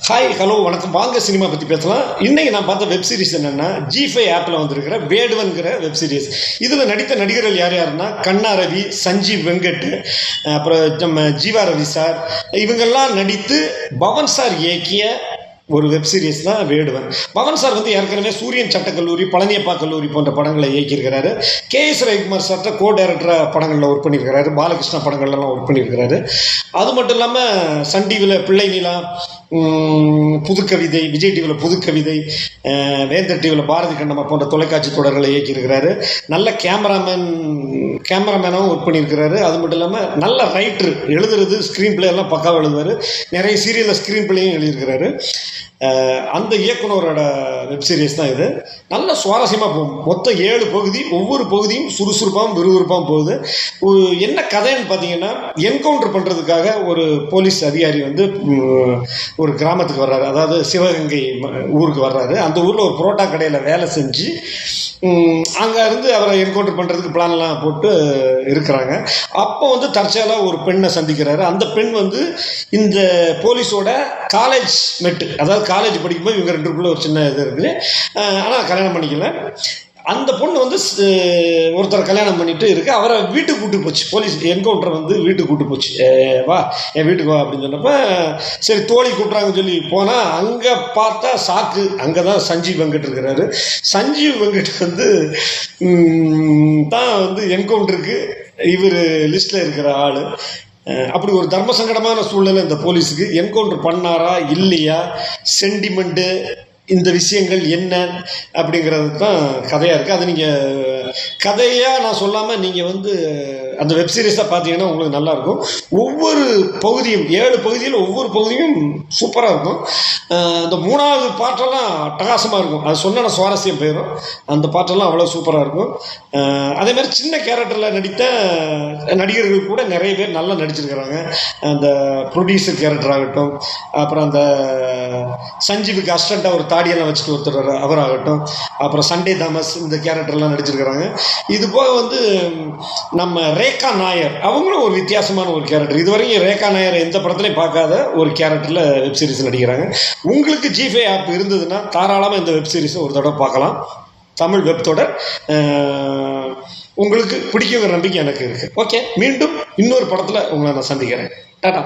Hi hello வணக்கம். வாங்க cinema பற்றி பேசலாம். இன்றைக்கி நான் பார்த்த வெப் சீரிஸ் என்னென்னா G5 ஆப்பில் வந்திருக்கிற வேடுவன்கிற வெப் சீரிஸ். இதில் நடித்த நடிகர்கள் யார் யாருன்னா கண்ணா ரவி, சஞ்சீவ் வெங்கட், அப்புறம் நம்ம ஜீவா ரவி சார், இவங்கெல்லாம் நடித்து பவன் சார் இயக்கிய ஒரு வெப் சீரிஸ் தான் வேடுவன். பவன் சார் வந்து ஏற்கனவே சூரியன் சட்டக்கல்லூரி, பழனியப்பா கல்லூரி போன்ற படங்களை இயக்கியிருக்கிறாரு. KS ரவிக்குமார் சார்ட்ட கோ டைரக்டராக படங்களில் ஒர்க் பண்ணியிருக்கிறாரு. பாலகிருஷ்ணா படங்கள்லாம் ஒர்க் பண்ணியிருக்கிறாரு. அது மட்டும் இல்லாமல் சன் டிவியில் பிள்ளை நிலா, புதுக்கவிதை, விஜய் டிவியில் புதுக்கவிதை, வேந்தர் டிவியில் பாரதி கண்ணம்மா போன்ற தொலைக்காட்சி தொடர்களை இயக்கியிருக்கிறாரு. நல்ல கேமராமேனாகவும் ஒர்க் பண்ணியிருக்கிறாரு. அது மட்டும் இல்லாமல் நல்ல ரைட்டர், எழுதுறது ஸ்க்ரீன் பிளே எல்லாம் பக்காவாக எழுதுவார். நிறைய சீரியலில் ஸ்க்ரீன் பிளேயும் எழுதியிருக்கிறாரு. அந்த இயக்குனரோட வெப் சீரிஸ் தான் இது. நல்ல சுவாரஸ்யமாக போகும். மொத்தம் 7 பகுதி. ஒவ்வொரு பகுதியும் சுறுசுறுப்பாகவும் விறுவிறுப்பாகவும் போகுது. என்ன கதைன்னு பார்த்தீங்கன்னா, என்கவுண்டர் பண்ணுறதுக்காக ஒரு போலீஸ் அதிகாரி வந்து ஒரு கிராமத்துக்கு வர்றாரு. அதாவது சிவகங்கை ஊருக்கு வர்றாரு. அந்த ஊரில் ஒரு புரோட்டா கடையில் வேலை செஞ்சு அங்கே இருந்து அவரை என்கவுண்டர் பண்ணுறதுக்கு பிளான்லாம் போட்டு இருக்கிறாங்க. அப்போ வந்து தற்செயலாக ஒரு பெண்ணை சந்திக்கிறாரு. அந்த பெண் வந்து இந்த போலீஸோட காலேஜ் மெட்டு, அதாவது காலேஜ் படிக்கும்போது இவங்க ரெண்டுக்குள்ளே ஒரு சின்ன இது இருக்குது. ஆனால் கல்யாணம் பண்ணிக்கல. அந்த பொண்ணு வந்து ஒருத்தரை கல்யாணம் பண்ணிட்டு இருக்கு. அவரை வீட்டுக்கு கூட்டு போச்சு. போலீஸ் என்கவுண்டர் வந்து வீட்டுக்கு கூட்டு போச்சு. வா என் வீட்டுக்கு வா அப்படின்னு சொன்னப்ப சரி தோழி கூப்பிட்றாங்கன்னு சொல்லி போனால் அங்கே பார்த்தா சாக்கு. அங்கே தான் சஞ்சீவ் வெங்கட் இருக்கிறாரு. சஞ்சீவ் வெங்கட் வந்து தான் வந்து என்கவுண்டருக்கு இவர் லிஸ்ட்டில் இருக்கிற ஆள். அப்படி ஒரு தர்ம சங்கடமான சூழ்நிலை இந்த போலீஸுக்கு. என்கவுண்டர் பண்ணாரா இல்லையா, சென்டிமெண்ட்டு, இந்த விஷயங்கள் என்ன அப்படிங்கிறது தான் கதையாக இருக்குது. அது நீங்கள் கதையாக நான் சொல்லாமல் நீங்கள் வந்து அந்த வெப் சீரிஸாக பார்த்தீங்கன்னா உங்களுக்கு நல்லாயிருக்கும். ஒவ்வொரு பகுதியும் 7 பகுதியில் ஒவ்வொரு பகுதியும் சூப்பராக இருக்கும். அந்த 3வது பாட்டெல்லாம் அட்டகாசமாக இருக்கும். அது சொன்ன சுவாரஸ்யம் போயிடும். அந்த பாட்டெல்லாம் அவ்வளோ சூப்பராக இருக்கும். அதேமாதிரி சின்ன கேரக்டரில் நடித்த நடிகர்கள் கூட நிறைய பேர் நல்லா நடிச்சிருக்கிறாங்க. அந்த ப்ரொடியூசர் கேரக்டர் ஆகட்டும், அப்புறம் அந்த சஞ்சீவுக்கு அசிஸ்டண்ட்டாக ஒரு தாடியெல்லாம் வச்சுட்டு ஒருத்தர் அவராகட்டும், அப்புறம் சண்டே தாமஸ், இந்த கேரக்டர்லாம் நடிச்சிருக்கிறாங்க. இது போக வந்து நம்ம ரேகா நாயர், அவங்களும் ஒரு வித்தியாசமான ஒரு கேரக்டர். இதுவரைக்கும் ரேகா நாயர் எந்த படத்துலையும் பார்க்காத ஒரு கேரக்டரில் வெப் சீரிஸ் நடிக்கிறாங்க. உங்களுக்கு G5 ஆப் இருந்ததுன்னா தாராளமாக இந்த வெப் சீரிஸை ஒரு தடவை பார்க்கலாம். தமிழ் வெப் தொடர் உங்களுக்கு பிடிக்குங்கிற நம்பிக்கை எனக்கு இருக்குது. ஓகே, மீண்டும் இன்னொரு படத்தில் உங்களை நான் சந்திக்கிறேன். டாடா.